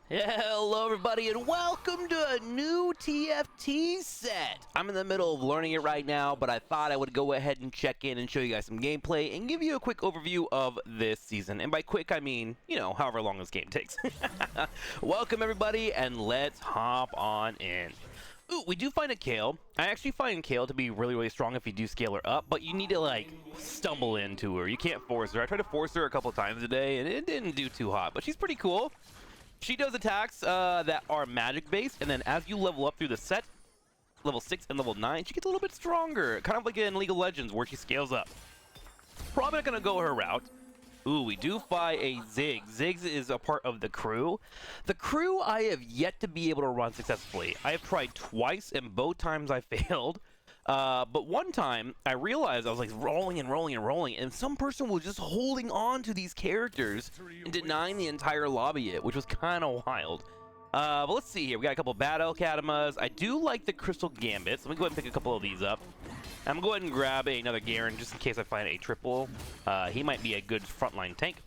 Hello everybody and welcome to a new TFT set. I'm in the middle of learning it right now, but I thought I would go ahead and check in and show you guys some gameplay and give you a quick overview of this season. And by quick, I mean, you know, however long this game takes. Welcome everybody and let's hop on in. Ooh, we do find a Kale. I actually find Kale to be really strong if you do scale her up, but you need to like stumble into her. You can't force her. I tried to force her a couple times today and it didn't do too hot, but she's pretty cool. She does attacks that are magic-based, and then as you level up through the set, level 6 and level 9, she gets a little bit stronger. Kind of like in League of Legends, where she scales up. Probably not going to go her route. Ooh, we do find a Ziggs. Ziggs is a part of the crew. The crew I have yet to be able to run successfully. I have tried twice, and both times I failed. But one time, I realized I was like rolling, and some person was just holding on to these characters and denying the entire lobby it, which was kind of wild. But let's see here. We got a couple Battle Katamas. I do like the Crystal Gambits. Let me go ahead and pick a couple of these up. I'm going to go ahead and grab another Garen just in case I find a triple. He might be a good frontline tank.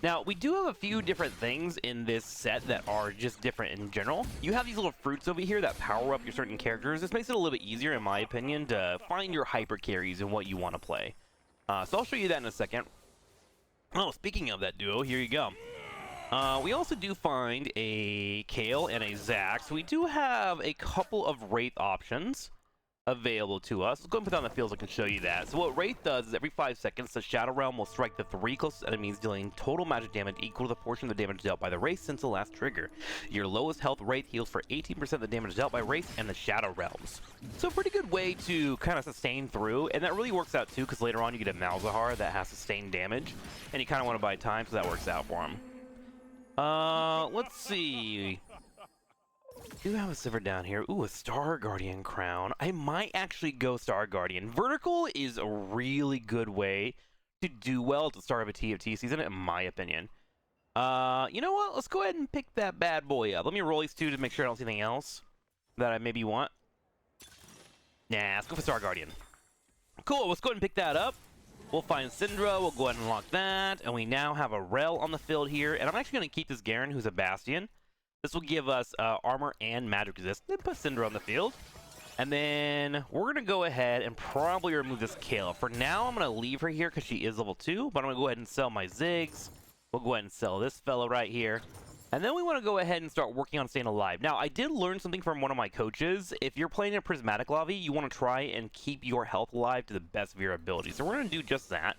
Now, we do have a few different things in this set that are just different in general. You have these little fruits over here that power up your certain characters. This makes it a little bit easier, in my opinion, to find your hyper carries and what you want to play. So I'll show you that in a second. Oh, speaking of that duo, here you go. We also do find a Kale and a Zac. So we do have a couple of Wraith options available to us. Let's go and put that on the field so I can show you that. So what Wraith does is every 5 seconds, the Shadow Realm will strike the 3 closest enemies, dealing total magic damage equal to the portion of the damage dealt by the Wraith since the last trigger. Your lowest health Wraith heals for 18% of the damage dealt by Wraith and the Shadow Realms. So a pretty good way to kind of sustain through, and that really works out too, because later on you get a Malzahar that has sustained damage, and you kind of want to buy time, so that works out for him. Let's see. I do have a silver down here. Ooh, a Star Guardian crown. I might actually go Star Guardian. Vertical is a really good way to do well at the start of a TFT season, in my opinion. You know what? Let's go ahead and pick that bad boy up. Let me roll these two to make sure I don't see anything else that I maybe want. Nah, let's go for Star Guardian. Cool, let's go ahead and pick that up. We'll find Syndra, we'll go ahead and unlock that, and we now have a Rel on the field here, and I'm actually going to keep this Garen, who's a Bastion. This will give us armor and magic resist. Then put Syndra on the field. And then we're going to go ahead and probably remove this Kale. For now, I'm going to leave her here because she is level 2. But I'm going to go ahead and sell my Ziggs. We'll go ahead and sell this fellow right here. And then we want to go ahead and start working on staying alive. Now, I did learn something from one of my coaches. If you're playing a Prismatic lobby, you want to try and keep your health alive to the best of your ability. So we're going to do just that.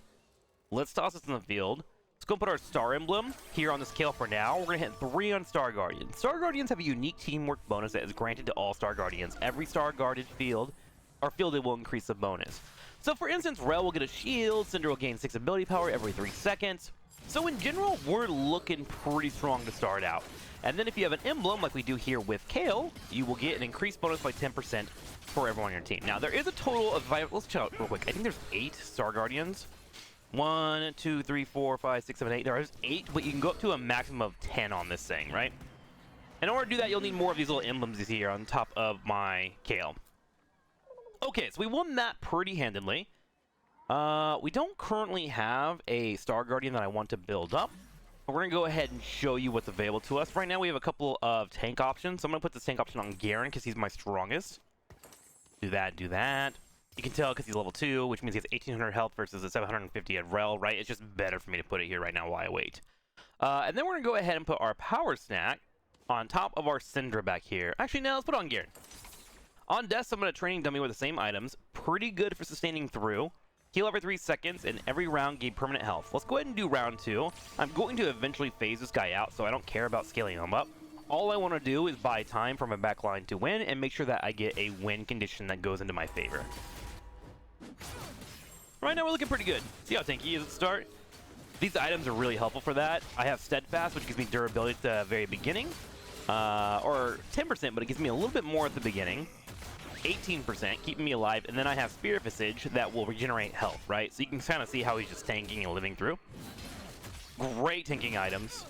Let's toss this in the field. Let's go put our Star Emblem here on this Kale for now. We're going to hit 3 on Star Guardian. Star Guardians have a unique teamwork bonus that is granted to all Star Guardians. Every Star Guarded field or fielded will increase the bonus. So for instance, Rel will get a shield, Syndra will gain 6 ability power every 3 seconds. So in general, we're looking pretty strong to start out. And then if you have an emblem like we do here with Kale, you will get an increased bonus by 10% for everyone on your team. Now there is a total of, let's check out real quick. I think there's 8 Star Guardians. 1, 2, 3, 4, 5, 6, 7, 8. There is 8, but you can go up to a maximum of 10 on this thing, right? In order to do that, you'll need more of these little emblems here on top of my Kale. Okay, so we won that pretty handedly. We don't currently have a Star Guardian that I want to build up. But we're going to go ahead and show you what's available to us. Right now, we have a couple of tank options. So I'm going to put this tank option on Garen because he's my strongest. Do that, do that. You can tell because he's level 2, which means he has 1800 health versus the 750 at Rel, right? It's just better for me to put it here right now while I wait. And then we're going to go ahead and put our Power Snack on top of our Syndra back here. Actually, no, let's put it on Garen. On Death, I'm going to training dummy with the same items. Pretty good for sustaining through. Heal every 3 seconds, and every round gain permanent health. Let's go ahead and do round 2. I'm going to eventually phase this guy out, so I don't care about scaling him up. All I want to do is buy time for my backline to win and make sure that I get a win condition that goes into my favor. Right now we're looking pretty good. See how tanky he is at the start? These items are really helpful for that. I have Steadfast, which gives me durability at the very beginning. Or 10%, but it gives me a little bit more at the beginning. 18%, keeping me alive. And then I have Spirit Visage that will regenerate health, right? So you can kind of see how he's just tanking and living through. Great tanking items.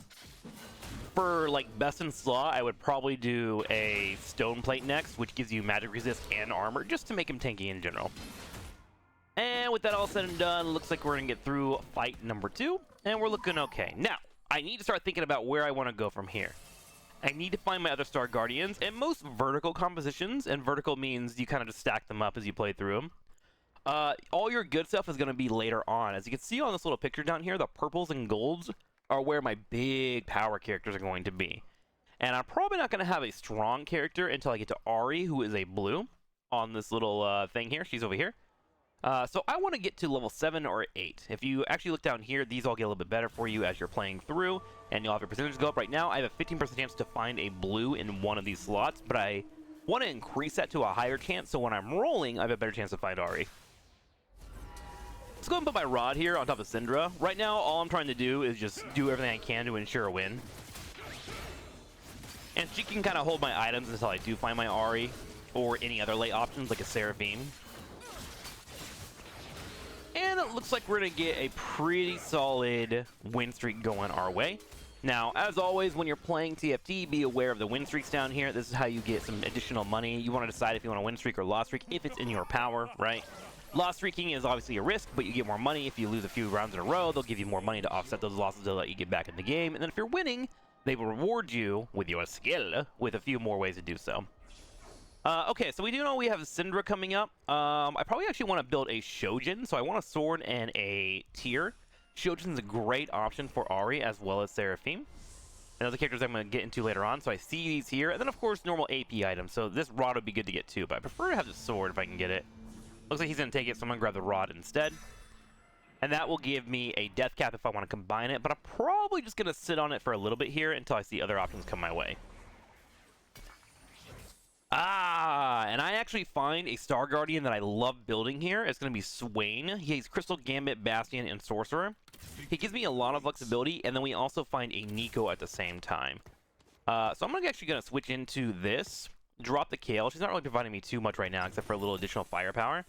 For like best in slot, I would probably do a Stone Plate next, which gives you magic resist and armor, just to make him tanky in general. And with that all said and done, looks like we're going to get through fight number 2, and we're looking okay. Now, I need to start thinking about where I want to go from here. I need to find my other Star Guardians, and most vertical compositions, and vertical means you kind of just stack them up as you play through them. All your good stuff is going to be later on. As you can see on this little picture down here, the purples and golds are where my big power characters are going to be. And I'm probably not going to have a strong character until I get to Ari, who is a blue, on this little thing here. She's over here. So I want to get to level 7 or 8. If you actually look down here, these all get a little bit better for you as you're playing through, and you'll have your percentages go up. Right now, I have a 15% chance to find a blue in one of these slots, but I want to increase that to a higher chance, so when I'm rolling, I have a better chance to find Ari. Let's go and put my rod here on top of Syndra. Right now, all I'm trying to do is just do everything I can to ensure a win. And she can kind of hold my items until I do find my Ari, or any other late options like a Seraphine. And it looks like we're going to get a pretty solid win streak going our way. Now, as always, when you're playing TFT, be aware of the win streaks down here. This is how you get some additional money. You want to decide if you want to win streak or loss streak, if it's in your power, right? Loss streaking is obviously a risk, but you get more money. If you lose a few rounds in a row, they'll give you more money to offset those losses to let you get back in the game. And then if you're winning, they will reward you with your skill with a few more ways to do so. Okay, so we do know we have Syndra coming up. I probably actually want to build a Shojin, so I want a sword and a tier. Shojin's a great option for Ari as well as Seraphine. And those are characters I'm going to get into later on, so I see these here. And then, of course, normal AP items. So this rod would be good to get too, but I prefer to have the sword if I can get it. Looks like he's going to take it, so I'm going to grab the rod instead. And that will give me a death cap if I want to combine it, but I'm probably just going to sit on it for a little bit here until I see other options come my way. And I actually find a Star Guardian that I love building here. It's going to be Swain. He's Crystal, Gambit, Bastion, and Sorcerer. He gives me a lot of flexibility, and then we also find a Nico at the same time. So I'm actually going to switch into this. Drop the Kale. She's not really providing me too much right now, except for a little additional firepower.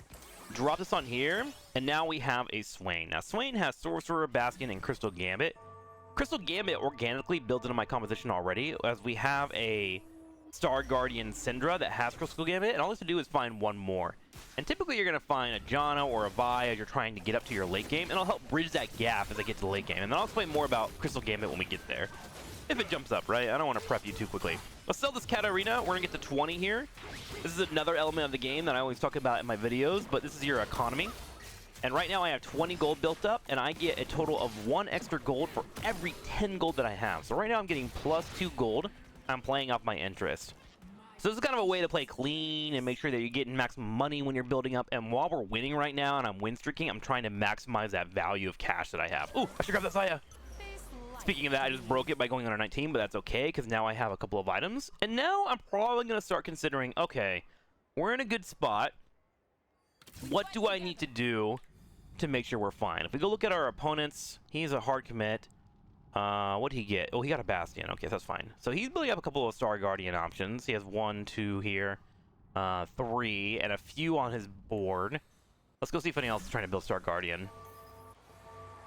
Drop this on here, and now we have a Swain. Now, Swain has Sorcerer, Bastion, and Crystal Gambit. Crystal Gambit organically builds into my composition already, as we have a Star Guardian Syndra that has Crystal Gambit, and all you have to do is find one more. And typically you're going to find a Janna or a Vi as you're trying to get up to your late game, and it'll help bridge that gap as I get to the late game. And then I'll explain more about Crystal Gambit when we get there. If it jumps up, right? I don't want to prep you too quickly. Let's sell this Katarina. We're going to get to 20 here. This is another element of the game that I always talk about in my videos, but this is your economy. And right now I have 20 gold built up, and I get a total of 1 extra gold for every 10 gold that I have. So right now I'm getting +2 gold. I'm playing off my interest. So this is kind of a way to play clean and make sure that you're getting maximum money when you're building up. And while we're winning right now and I'm win streaking, I'm trying to maximize that value of cash that I have. Ooh, I should grab that Saya. Speaking of that, I just broke it by going under 19, but that's okay because now I have a couple of items. And now I'm probably going to start considering, okay, we're in a good spot. What do I need to do to make sure we're fine? If we go look at our opponents, he's a hard commit. What did he get? Oh, he got a Bastion. Okay, that's fine. So he's building up a couple of Star Guardian options. He has 1, 2 here, 3, and a few on his board. Let's go see if anyone else is trying to build Star Guardian.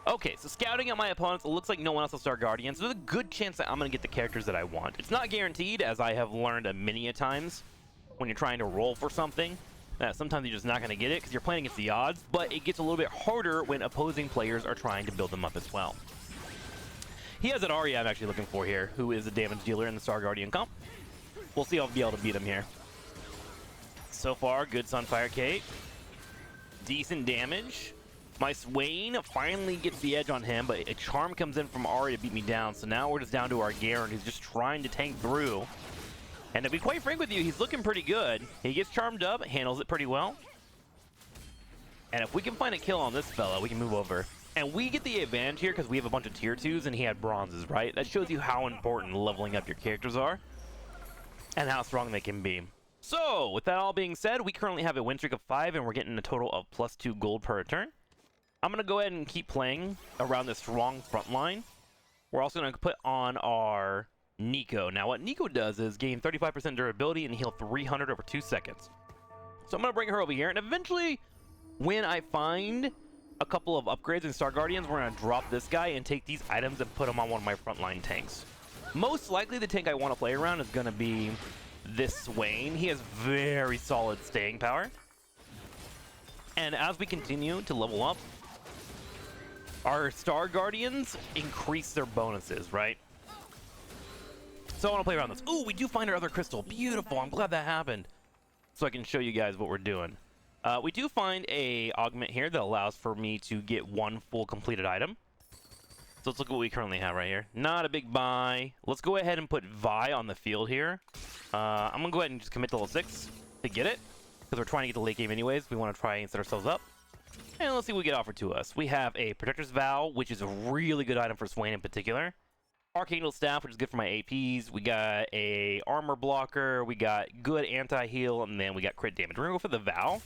Okay, so scouting at my opponents, it looks like no one else has Star Guardian, so there's a good chance that I'm going to get the characters that I want. It's not guaranteed, as I have learned a times when you're trying to roll for something. Sometimes you're just not going to get it because you're playing against the odds, but it gets a little bit harder when opposing players are trying to build them up as well. He has an Arya I'm actually looking for here, who is a damage dealer in the Star Guardian comp. We'll see if I'll be able to beat him here. So far, good Sunfire Kate. Decent damage. My Swain finally gets the edge on him, but a charm comes in from Arya to beat me down. So now we're just down to our Garen, who's just trying to tank through. And to be quite frank with you, he's looking pretty good. He gets charmed up, handles it pretty well. And if we can find a kill on this fella, we can move over. And we get the advantage here because we have a bunch of tier 2s and he had bronzes, right? That shows you how important leveling up your characters are and how strong they can be. So, with that all being said, we currently have a win streak of 5 and we're getting a total of +2 gold per return. I'm going to go ahead and keep playing around this strong front line. We're also going to put on our Nico. Now, what Nico does is gain 35% durability and heal 300 over 2 seconds. So I'm going to bring her over here, and eventually, when I find a couple of upgrades in Star Guardians, we're going to drop this guy and take these items and put them on one of my frontline tanks. Most likely, the tank I want to play around is going to be this Swain. He has very solid staying power. And as we continue to level up, our Star Guardians increase their bonuses, right? So I want to play around this. Ooh, we do find our other crystal. Beautiful. I'm glad that happened. So I can show you guys what we're doing. We do find a augment here that allows for me to get one full completed item. So let's look at what we currently have right here. Not a big buy. Let's go ahead and put Vi on the field here. I'm going to go ahead and just commit to level 6 to get it. Because we're trying to get the late game anyways. We want to try and set ourselves up. And let's see what we get offered to us. We have a Protector's Vow, which is a really good item for Swain in particular. Archangel Staff, which is good for my APs. We got a Armor Blocker. We got good anti-heal. And then we got crit damage. We're going to go for the Vow.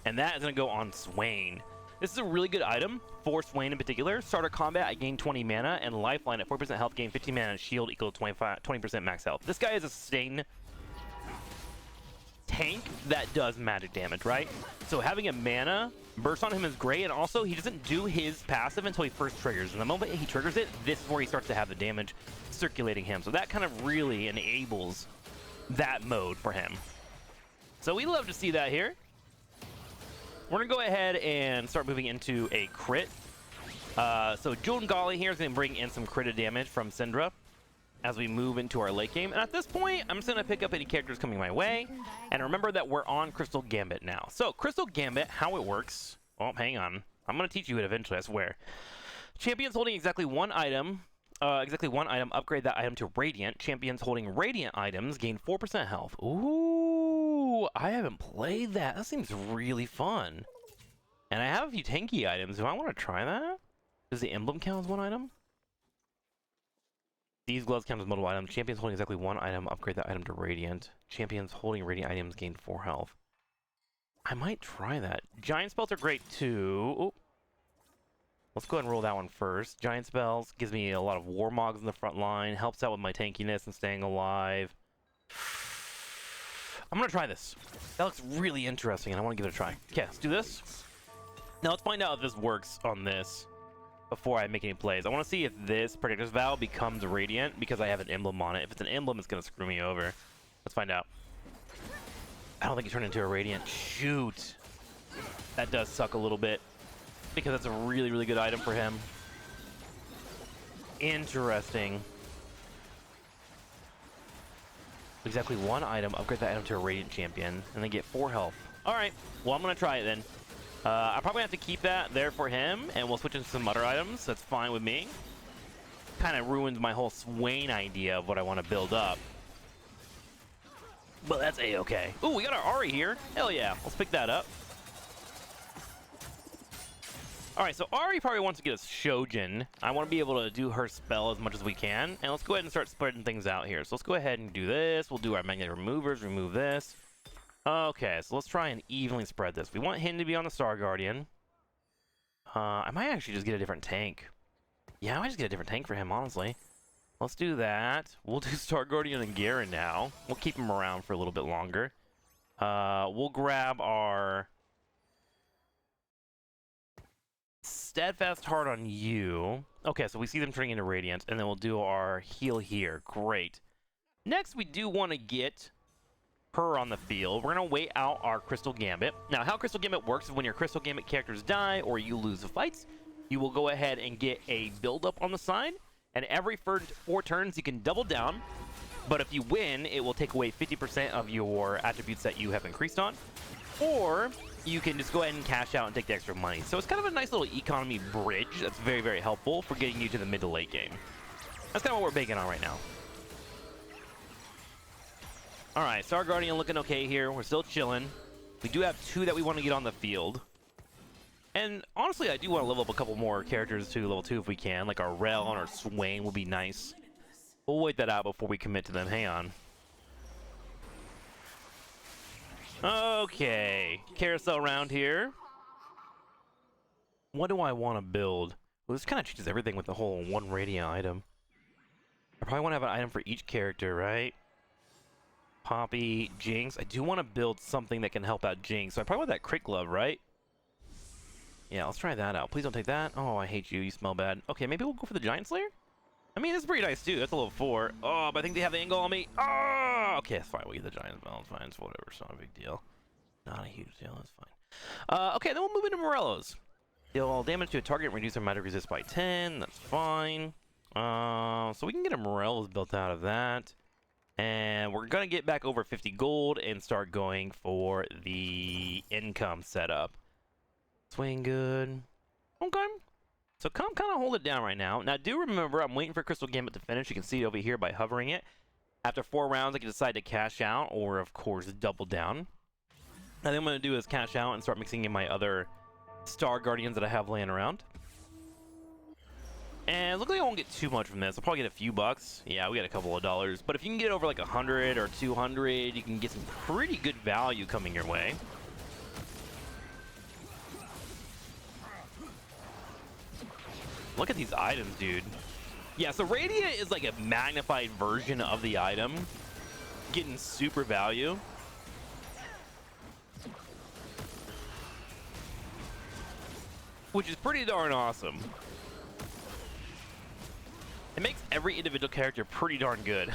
And that is going to go on Swain. This is a really good item for Swain in particular. Starter combat, I gain 20 mana, and Lifeline at 4% health, gain 15 mana, and shield equal to 20% max health. This guy is a sustain tank that does magic damage, right? So having a mana burst on him is great, and also he doesn't do his passive until he first triggers. And the moment he triggers it, this is where he starts to have the damage circulating him. So that kind of really enables that mode for him. So we love to see that here. We're going to go ahead and start moving into a crit. So June Golly here is going to bring in some crit damage from Syndra as we move into our late game. And at this point, I'm just going to pick up any characters coming my way. And remember that we're on Crystal Gambit now. So Crystal Gambit, how it works... Oh, hang on. I'm going to teach you it eventually, I swear. Champions holding exactly one item, upgrade that item to Radiant. Champions holding Radiant items gain 4% health. Ooh, I haven't played that. That seems really fun. And I have a few tanky items. Do I want to try that? Does the emblem count as one item? These gloves count as multiple items. Champions holding exactly one item, upgrade that item to Radiant. Champions holding Radiant items gain 4 health. I might try that. Giant spells are great too. Ooh. Let's go ahead and roll that one first. Giant spells gives me a lot of Warmogs in the front line, helps out with my tankiness and staying alive. I'm going to try this. That looks really interesting, and I want to give it a try. Okay, let's do this. Now, let's find out if this works on this before I make any plays. I want to see if this Protector's Vow becomes Radiant because I have an emblem on it. If it's an emblem, it's going to screw me over. Let's find out. I don't think it turned into a Radiant. Shoot. That does suck a little bit because that's a really, really good item for him. Interesting. Exactly one item, upgrade that item to a Radiant champion, and then get 4 health. Alright, well I'm going to try it then. I probably have to keep that there for him, and we'll switch into some other items. That's fine with me. Kind of ruins my whole Swain idea of what I want to build up. But that's a-okay. Ooh, we got our Ahri here. Hell yeah, let's pick that up. Alright, so Ahri probably wants to get us Shojin. I want to be able to do her spell as much as we can. And let's go ahead and start spreading things out here. So let's go ahead and do this. We'll do our magnetic removers, remove this. Okay, so let's try and evenly spread this. We want him to be on the Star Guardian. I might actually just get a different tank. Yeah, I might just get a different tank for him, honestly. Let's do that. We'll do Star Guardian and Garen now. We'll keep him around for a little bit longer. We'll grab our Steadfast Heart on you. Okay, so we see them turning into Radiant, and then we'll do our heal here. Great. Next, we do want to get her on the field. We're going to wait out our Crystal Gambit. Now, how Crystal Gambit works is when your Crystal Gambit characters die or you lose the fights, you will go ahead and get a build-up on the side, and every 4 turns, you can double down, but if you win, it will take away 50% of your attributes that you have increased on, or you can just go ahead and cash out and take the extra money. So it's kind of a nice little economy bridge that's very, very helpful for getting you to the mid to late game. That's kind of what we're banking on right now. Alright, Star Guardian looking okay here. We're still chilling. We do have 2 that we want to get on the field. And honestly, I do want to level up a couple more characters to level 2 if we can. Like our Rel and our Swain would be nice. We'll wait that out before we commit to them. Hang on. Okay. Carousel round here. What do I want to build? Well, this kind of changes everything with the whole one Radiant item. I probably want to have an item for each character, right? Poppy, Jinx. I do want to build something that can help out Jinx. So I probably want that crit glove, right? Yeah, let's try that out. Please don't take that. Oh, I hate you. You smell bad. Okay, maybe we'll go for the Giant Slayer? I mean, it's pretty nice, too. That's a level 4. Oh, but I think they have the angle on me. Oh! Okay, that's fine. We'll get the Giant Spell. It's fine. It's whatever. It's not a big deal. Not a huge deal. That's fine. Okay, then we'll move into Morello's. Deal all damage to a target and reduce their magic resist by 10. That's fine. So we can get a Morello's built out of that. And we're going to get back over 50 gold and start going for the income setup. Swing good. Okay. So kind of hold it down right now. Now, do remember, I'm waiting for Crystal Gambit to finish. You can see it over here by hovering it. After 4 rounds, I can decide to cash out or, of course, double down. I think I'm going to do is cash out and start mixing in my other Star Guardians that I have laying around. And it looks like I won't get too much from this. I'll probably get a few bucks. Yeah, we got a couple of dollars. But if you can get over like 100 or 200, you can get some pretty good value coming your way. Look at these items, dude. Yeah, so Radiant is like a magnified version of the item. Getting super value. Which is pretty darn awesome. It makes every individual character pretty darn good.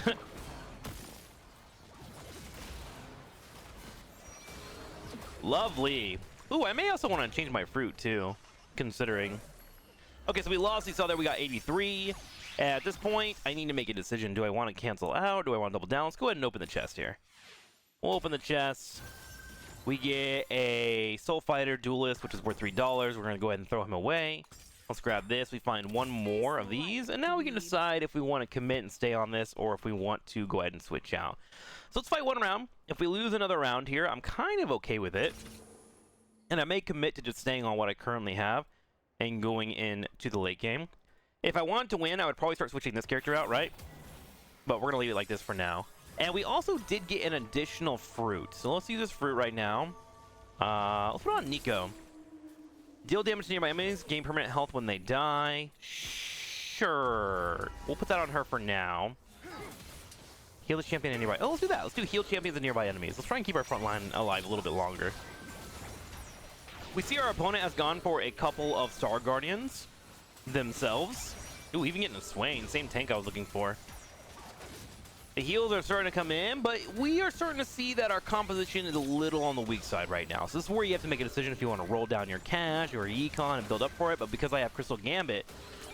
Lovely. Ooh, I may also want to change my fruit too, considering. Okay, so we lost. You saw there we got 83. At this point, I need to make a decision. Do I want to cancel out? Do I want to double down? Let's go ahead and open the chest here. We'll open the chest. We get a Soul Fighter Duelist, which is worth $3. We're going to go ahead and throw him away. Let's grab this. We find one more of these, and now we can decide if we want to commit and stay on this or if we want to go ahead and switch out. So let's fight one round. If we lose another round here, I'm kind of okay with it. And I may commit to just staying on what I currently have and going into the late game. If I wanted to win, I would probably start switching this character out, right? But we're going to leave it like this for now. And we also did get an additional fruit. So let's use this fruit right now. Let's put it on Nico. Deal damage to nearby enemies, gain permanent health when they die. Sure. We'll put that on her for now. Heal the champion and nearby. Oh, let's do that. Let's do heal champions and nearby enemies. Let's try and keep our front line alive a little bit longer. We see our opponent has gone for a couple of Star Guardians themselves. Ooh, even getting a Swain. Same tank I was looking for. The heals are starting to come in, but we are starting to see that our composition is a little on the weak side right now. So this is where you have to make a decision if you want to roll down your cash or econ and build up for it. But because I have Crystal Gambit,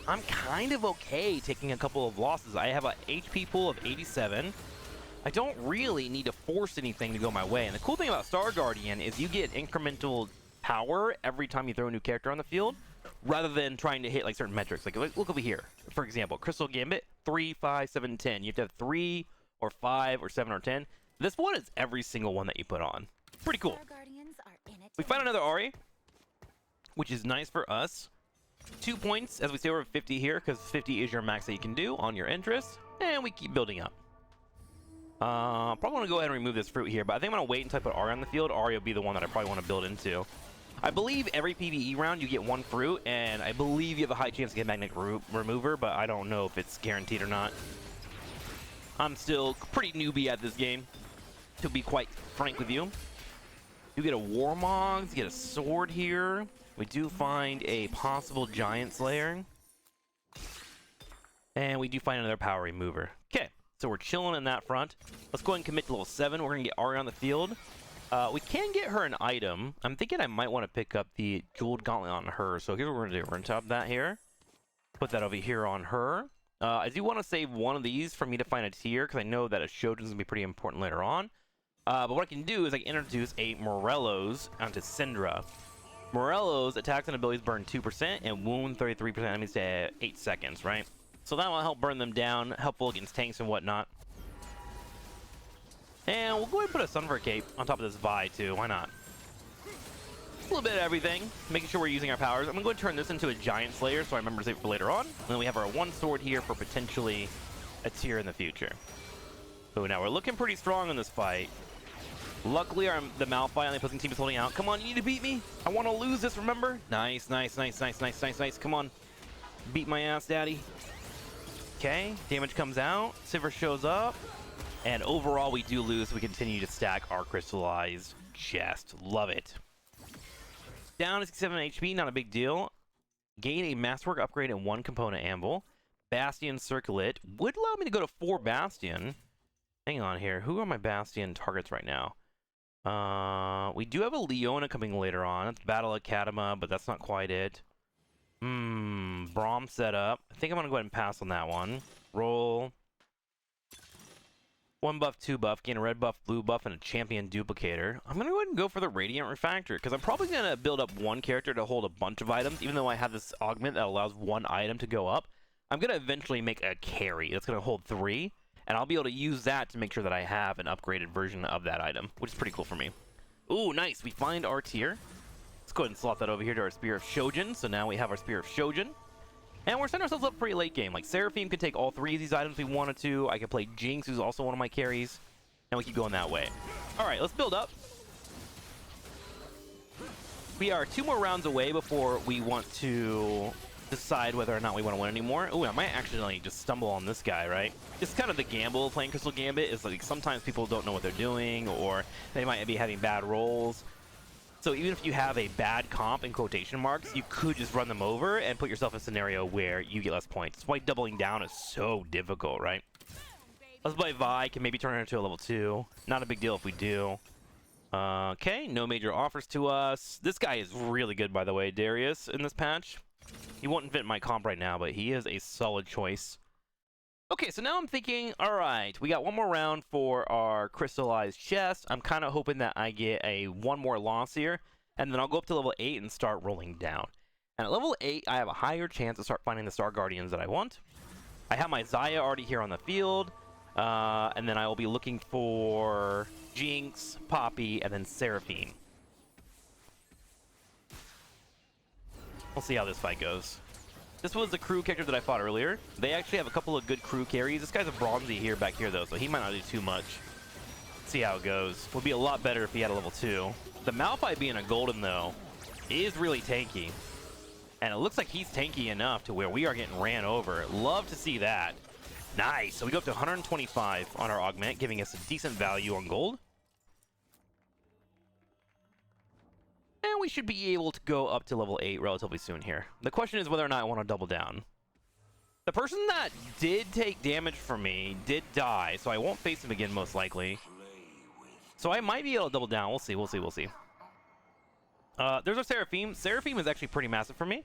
I'm kind of okay taking a couple of losses. I have a HP pool of 87. I don't really need to force anything to go my way. And the cool thing about Star Guardian is you get incremental power every time you throw a new character on the field, rather than trying to hit like certain metrics. Like look over here. For example, Crystal Gambit, 3, 5, 7, 10. You have to have 3 or 5 or 7 or 10. This one is every single one that you put on. Pretty cool. We find another Ahri, which is nice for us. 2 points as we stay over 50 here, because 50 is your max that you can do on your interest. And we keep building up. Probably want to go ahead and remove this fruit here, but I think I'm going to wait until I put Ahri on the field. Ahri will be the one that I probably want to build into. I believe every PvE round you get 1 fruit, and I believe you have a high chance to get Magnetic Remover, but I don't know if it's guaranteed or not. I'm still pretty newbie at this game, to be quite frank with you. You get a Warmog, you get a sword here. We do find a possible Giant Slayer. And we do find another Power Remover. Okay, so we're chilling in that front. Let's go ahead and commit to level 7. We're going to get Ahri on the field. We can get her an item. I'm thinking I might want to pick up the Jeweled Gauntlet on her. So here's what we're going to do. We're going to top that here. Put that over here on her. I do want to save one of these for me to find a tier, because I know that a Shogun's going to be pretty important later on. But what I can do is I can introduce a Morello's onto Syndra. Morello's attacks and abilities burn 2% and wound 33% enemies to 8 seconds, right? So that will help burn them down, helpful against tanks and whatnot. And we'll go ahead and put a Sunfire Cape on top of this Vi too, why not? A little bit of everything, making sure we're using our powers. I'm going to go ahead and turn this into a Giant Slayer so I remember to save it for later on. And then we have our 1 sword here for potentially a tier in the future. So now we're looking pretty strong in this fight. Luckily, the Malphite on the opposing team is holding out. Come on, you need to beat me. I want to lose this, remember? Nice, nice, nice, nice, nice, nice, nice. Come on. Beat my ass, daddy. Okay, damage comes out. Sivir shows up. And overall, we do lose. We continue to stack our crystallized chest. Love it. Down to 67 HP, not a big deal. Gain a Masterwork upgrade and 1 component anvil. Bastion Circlet would allow me to go to 4 Bastion. Hang on here. Who are my Bastion targets right now? We do have a Leona coming later on. It's Battle Academa, but that's not quite it. Braum setup. I think I'm gonna go ahead and pass on that one. Roll. 1 buff, 2 buff, gain a red buff, blue buff, and a champion duplicator. I'm gonna go ahead and go for the Radiant Refractor, because I'm probably gonna build up one character to hold a bunch of items, even though I have this augment that allows one item to go up. I'm gonna eventually make a carry that's gonna hold 3, and I'll be able to use that to make sure that I have an upgraded version of that item, which is pretty cool for me. Ooh, nice, we find our tier. Let's go ahead and slot that over here to our Spear of Shojin. So now we have our Spear of Shojin. And we're setting ourselves up pretty late game. Like, Seraphim could take all 3 of these items we wanted to. I could play Jinx, who's also one of my carries. And we keep going that way. Alright, let's build up. We are 2 more rounds away before we want to decide whether or not we want to win anymore. Ooh, I might accidentally just stumble on this guy, right? It's kind of the gamble of playing Crystal Gambit. Is like sometimes people don't know what they're doing, or they might be having bad rolls. So even if you have a bad comp, in quotation marks, you could just run them over and put yourself in a scenario where you get less points. That's why doubling down is so difficult, right? Let's play Vi, can maybe turn it into a level 2. Not a big deal if we do. Okay, no major offers to us. This guy is really good, by the way, Darius, in this patch. He won't fit my comp right now, but he is a solid choice. Okay, so now I'm thinking, alright, we got one more round for our crystallized chest. I'm kind of hoping that I get one more loss here, and then I'll go up to level 8 and start rolling down. And at level 8, I have a higher chance to start finding the Star Guardians that I want. I have my Xayah already here on the field, and then I will be looking for Jinx, Poppy, and then Seraphine. We'll see how this fight goes. This was the crew character that I fought earlier. They actually have a couple of good crew carries. This guy's a bronzy here back here, though, so he might not do too much. Let's see how it goes. Would be a lot better if he had a level 2. The Malphite being a golden, though, is really tanky. And it looks like he's tanky enough to where we are getting ran over. Love to see that. Nice. So we go up to 125 on our augment, giving us a decent value on gold. And we should be able to go up to level 8 relatively soon here. The question is whether or not I want to double down. The person that did take damage from me did die, so I won't face him again most likely. So I might be able to double down. We'll see, we'll see, we'll see. There's our Seraphim. Seraphim is actually pretty massive for me.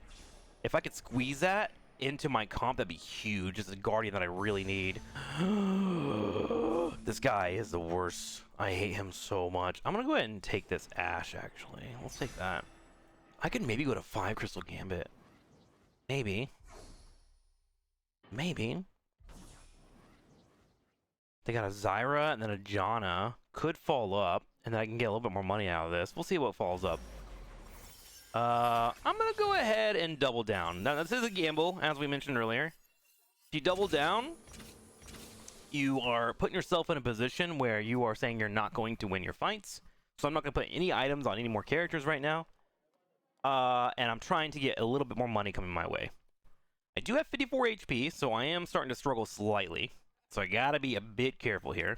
If I could squeeze that into my comp, that'd be huge. It's a Guardian that I really need. This guy is the worst. I hate him so much. I'm gonna go ahead and take this Ashe, actually. Let's take that. I could maybe go to 5 Crystal Gambit. Maybe. Maybe. They got a Zyra and then a Janna. Could fall up, and then I can get a little bit more money out of this. We'll see what falls up. I'm gonna go ahead and double down. Now, this is a gamble, as we mentioned earlier. If you double down, you are putting yourself in a position where you are saying you're not going to win your fights. So I'm not going to put any items on any more characters right now. And I'm trying to get a little bit more money coming my way. I do have 54 HP, so I am starting to struggle slightly. So I gotta be a bit careful here.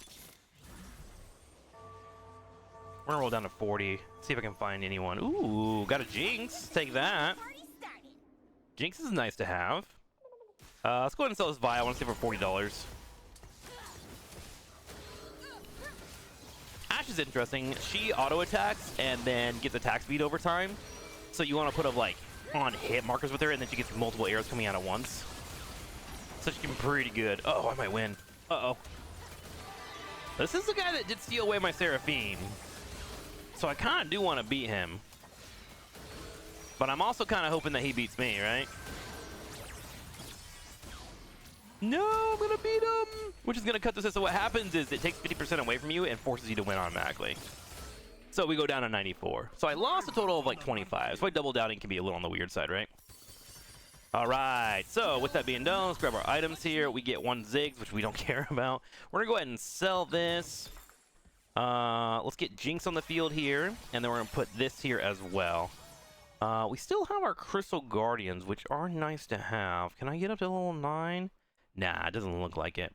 We're gonna roll down to 40. See if I can find anyone. Ooh, got a Jinx. Take that. Jinx is nice to have. Let's go ahead and sell this Vi. I want to see for $40. Ashe is interesting. She auto attacks and then gets attack speed over time. So you want to put up like on hit markers with her, and then she gets multiple arrows coming out at once. So she can be pretty good. Uh oh, I might win. Uh oh. This is the guy that did steal away my Seraphine. So I kind of do want to beat him. But I'm also kind of hoping that he beats me, right? No, I'm going to beat him! Which is going to cut this. So what happens is it takes 50% away from you and forces you to win automatically. So we go down to 94. So I lost a total of like 25. So double downing can be a little on the weird side, right? All right. So with that being done, let's grab our items here. We get 1 Ziggs, which we don't care about. We're going to go ahead and sell this. Let's get Jinx on the field here, and then we're going to put this here as well. We still have our Crystal Guardians, which are nice to have. Can I get up to level 9? Nah, it doesn't look like it.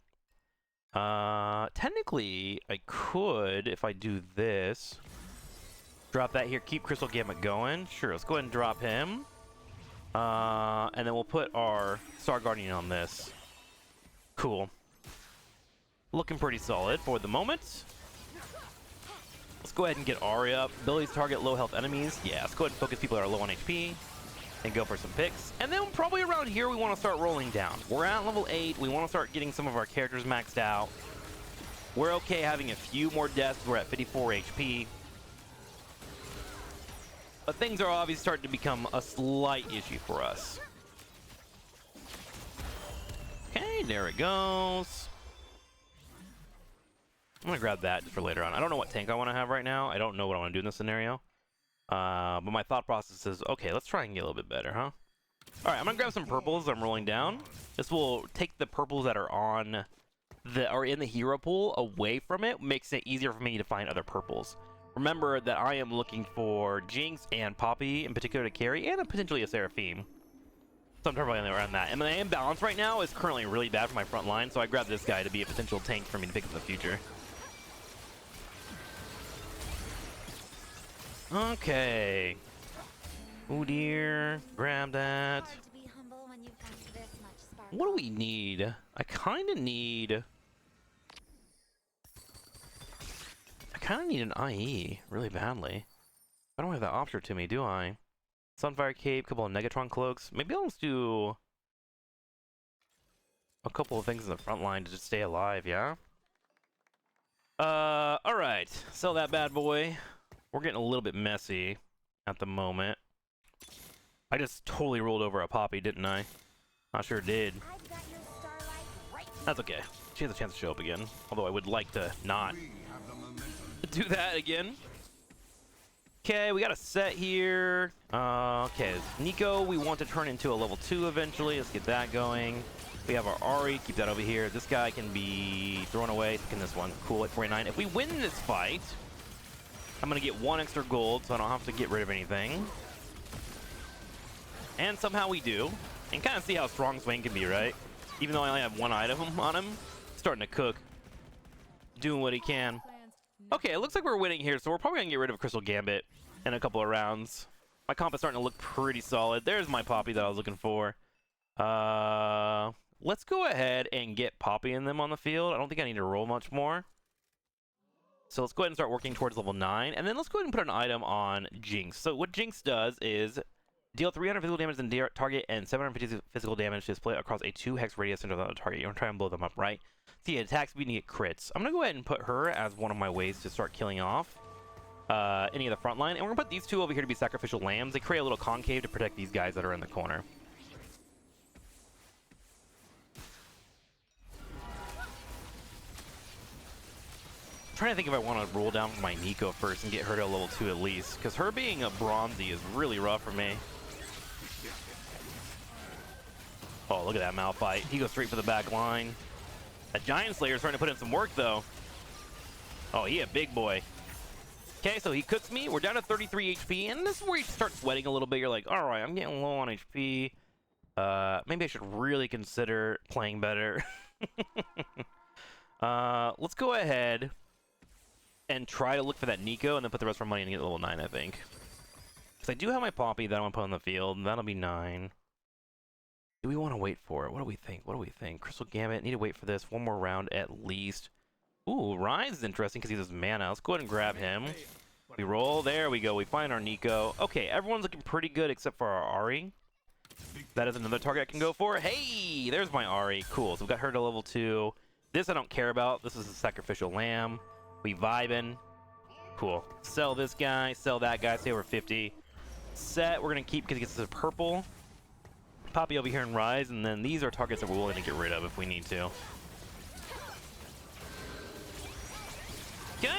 Technically, I could, if I do this, drop that here, keep Crystal Gambit going. Sure, let's go ahead and drop him. And then we'll put our Star Guardian on this. Cool. Looking pretty solid for the moment. Let's go ahead and get Ahri up. Abilities target low health enemies. Yeah, let's go ahead and focus people that are low on HP. and go for some picks. And then probably around here we want to start rolling down. We're at level 8. We want to start getting some of our characters maxed out. We're okay having a few more deaths. We're at 54 HP. But things are obviously starting to become a slight issue for us. Okay, there it goes. I'm gonna grab that just for later on. I don't know what tank I want to have right now. I don't know what I want to do in this scenario. But my thought process is, okay, let's try and get a little bit better, huh? All right, I'm gonna grab some purples. I'm rolling down. This will take the purples that are on in the hero pool away from it. Makes it easier for me to find other purples. Remember that I am looking for Jinx and Poppy in particular to carry, and potentially a Seraphine. So I'm probably around that. And my imbalance right now is currently really bad for my front line, so I grabbed this guy to be a potential tank for me to pick up in the future. Okay. Oh dear. Grab that. What do we need? I kind of need an IE really badly. I don't have that option to me, do I? Sunfire Cape, couple of Negatron Cloaks. Maybe I'll just do a couple of things in the front line to just stay alive, yeah? Alright. Sell that bad boy. We're getting a little bit messy at the moment. I just totally rolled over a Poppy, didn't I? I sure did. That's okay. She has a chance to show up again. Although I would like to not do that again. Okay, we got a set here. Okay, Nico, we want to turn into a level 2 eventually. Let's get that going. We have our Ahri. Keep that over here. This guy can be thrown away. Taking this one. Cool at 49. If we win this fight, I'm going to get 1 extra gold, so I don't have to get rid of anything. And somehow we do. And kind of see how strong Swain can be, right? Even though I only have 1 item on him, starting to cook. Doing what he can. Okay, it looks like we're winning here, so we're probably going to get rid of Crystal Gambit in a couple of rounds. My comp is starting to look pretty solid. There's my Poppy that I was looking for. Let's go ahead and get Poppy and them on the field. I don't think I need to roll much more. So let's go ahead and start working towards level 9. And then let's go ahead and put an item on Jinx. So what Jinx does is deal 300 physical damage to the target and 750 physical damage to display across a 2-hex radius into the target. You're going to try and blow them up, right? See, attack speed and get crits. I'm going to go ahead and put her as one of my ways to start killing off any of the front line. And we're going to put these two over here to be sacrificial lambs. They create a little concave to protect these guys that are in the corner. Trying to think if I want to roll down my Nico first and get her to level 2 at least, because her being a bronzy is really rough for me. Oh, look at that Malphite. He goes straight for the back line. That Giant Slayer's starting to put in some work, though. Oh, he a big boy. Okay, so he cooks me. We're down to 33 HP, and this is where you start sweating a little bit. You're like, all right, I'm getting low on HP. Maybe I should really consider playing better. Let's go ahead and try to look for that Nico and then put the rest of our money in to get level 9, I think. Because I do have my Poppy that I want to put on the field, and that'll be 9. Do we want to wait for it? What do we think? What do we think? Crystal Gambit, need to wait for this. 1 more round at least. Ooh, Rise is interesting because he has mana. Let's go ahead and grab him. We roll. There we go. We find our Nico. Okay, everyone's looking pretty good except for our Ahri. That is another target I can go for. Hey, there's my Ahri. Cool. So we got her to level 2. This I don't care about. This is a sacrificial lamb. We vibing. Cool. Sell this guy. Sell that guy. Say we're 50. Set. We're going to keep because he gets the purple. Poppy over here and Rise. And then these are targets that we're willing to get rid of if we need to. Okay.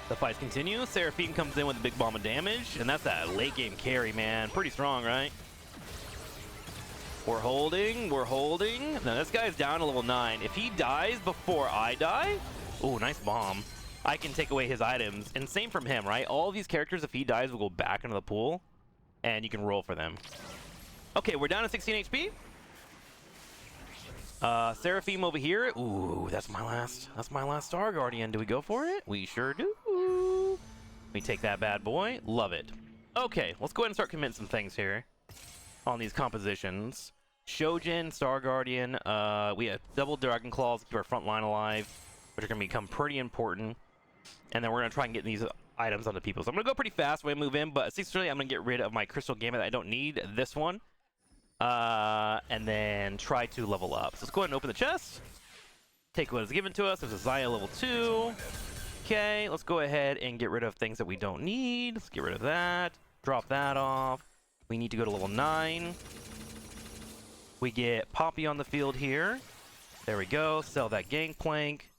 The fights continue. Seraphine comes in with a big bomb of damage. And that's that late game carry, man. Pretty strong, right? We're holding, we're holding. Now this guy's down to level 9. If he dies before I die, oh, nice bomb. I can take away his items. And same from him, right? All of these characters, if he dies, will go back into the pool. And you can roll for them. Okay, we're down to 16 HP. Seraphine over here. Ooh, that's my last Star Guardian. Do we go for it? We sure do. We take that bad boy. Love it. Okay, let's go ahead and start committing some things here on these compositions. Shojin, Star Guardian, we have double Dragon Claws to keep our front line alive, which are going to become pretty important. And then we're going to try and get these items onto people. So I'm going to go pretty fast when I move in, but essentially I'm going to get rid of my Crystal Gambit. I don't need this one. And then try to level up. So let's go ahead and open the chest. Take what is given to us. There's a Xayah level 2. Okay, let's go ahead and get rid of things that we don't need. Let's get rid of that. Drop that off. We need to go to level 9. We get Poppy on the field here. There we go. Sell that Gangplank.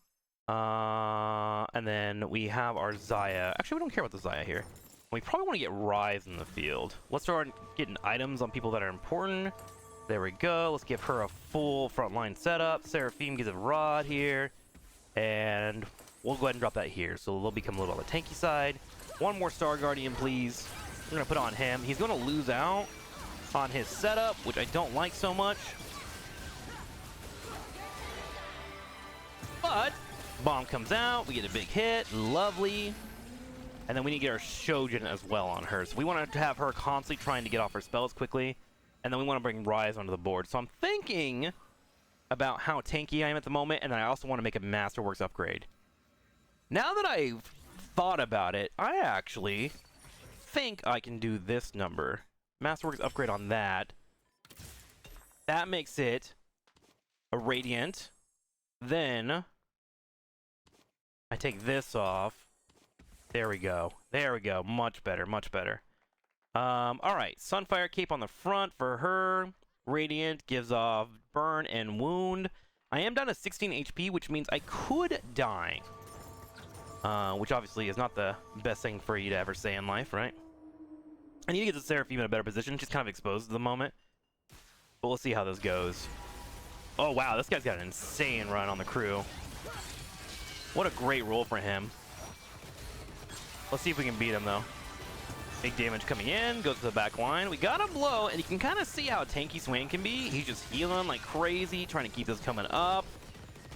And then we have our Xayah. Actually, we don't care about the Xayah here. We probably want to get Rise in the field. Let's start getting items on people that are important. There we go. Let's give her a full frontline setup. Seraphim gets a Rod here. And we'll go ahead and drop that here. So they'll become a little on the tanky side. One more Star Guardian, please. We're going to put on him. He's going to lose out on his setup, which I don't like so much. But bomb comes out. We get a big hit. Lovely. And then we need to get our Shojin as well on her. So we want to have her constantly trying to get off her spells quickly. And then we want to bring Rise onto the board. So I'm thinking about how tanky I am at the moment. And then I also want to make a Masterworks upgrade. Now that I've thought about it, I actually think I can do this number. Masterworks upgrade on that. That makes it a Radiant. Then I take this off. There we go. There we go. Much better. Much better. Alright. Sunfire Cape on the front for her. Radiant gives off Burn and Wound. I am down to 16 HP, which means I could die. Which obviously is not the best thing for you to ever say in life, right? I need to get the Seraphim in a better position. She's kind of exposed at the moment. But we'll see how this goes. Oh, wow. This guy's got an insane run on the crew. What a great roll for him. Let's see if we can beat him, though. Big damage coming in. Goes to the back line. We got him low, and you can kind of see how tanky Swain can be. He's just healing like crazy, trying to keep this coming up.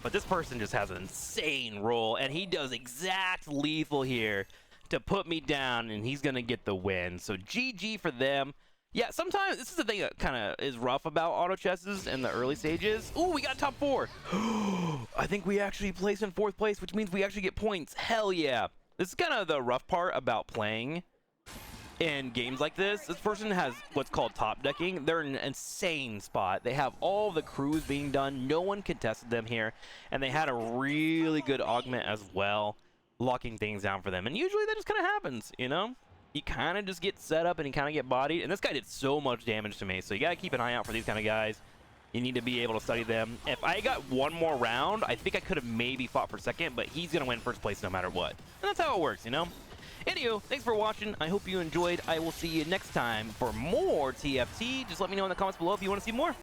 But this person just has an insane roll, and he does exact lethal here to put me down, and he's going to get the win. So GG for them. Yeah, sometimes this is the thing that kind of is rough about auto chesses in the early stages. Ooh, we got top 4. I think we actually placed in 4th place, which means we actually get points. Hell yeah. This is kind of the rough part about playing in games like this. This person has what's called top decking. They're in an insane spot. They have all the crews being done. No one contested them here. And they had a really good augment as well, locking things down for them. And usually that just kind of happens, you know? You kind of just get set up and you kind of get bodied. And this guy did so much damage to me. So you got to keep an eye out for these kind of guys. You need to be able to study them. If I got one more round, I think I could have maybe fought for second, but he's going to win first place no matter what. And that's how it works, you know? Anywho, thanks for watching. I hope you enjoyed. I will see you next time for more TFT. Just let me know in the comments below if you want to see more.